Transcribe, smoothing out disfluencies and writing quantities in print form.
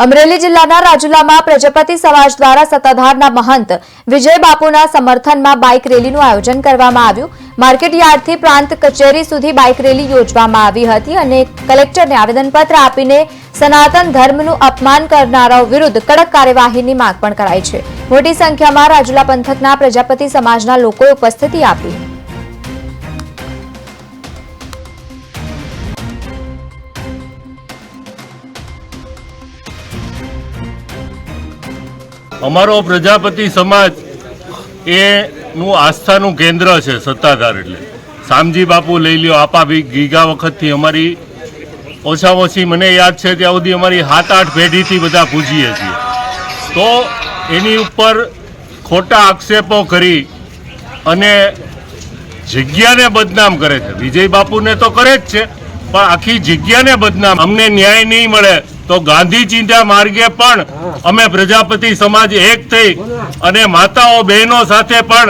અમરેલી જિલ્લાના રાજુલામાં પ્રજાપતિ સમાજ દ્વારા સત્તાધારના મહંત વિજય બાપુના સમર્થનમાં બાઇક રેલીનું આયોજન કરવામાં આવ્યું। માર્કેટ યાર્ડથી પ્રાંત કચેરી સુધી બાઇક રેલી યોજવામાં આવી હતી અને કલેક્ટરને આવેદનપત્ર આપીને સનાતન ધર્મનું અપમાન કરનારાઓ વિરુદ્ધ કડક કાર્યવાહીની માંગ પણ કરાઈ છે। મોટી સંખ્યામાં રાજુલા પંથકના પ્રજાપતિ સમાજના લોકોએ ઉપસ્થિતિ આપી। અમારો પ્રજાપતિ સમાજ એનું આસ્થાનું કેન્દ્ર છે સત્તાધાર એટલે શામજી બાપુ લઈ લ્યો આપા બી ગીગા વખતથી અમારી ઓછામાં ઓછી મને યાદ છે ત્યાં સુધી અમારી 7-8 પેઢીથી બધા પૂજીએ છીએ। તો એની ઉપર ખોટા આક્ષેપો કરી અને જગ્યાને બદનામ કરે છે। વિજય બાપુને તો કરે જ છે પણ આખી જગ્યાને બદનામ। અમને ન્યાય નહીં મળે તો ગાંધી ચિંતા માર્ગે પણ અમે પ્રજાપતિ સમાજ એક થઈ અને માતાઓ બહેનો સાથે પણ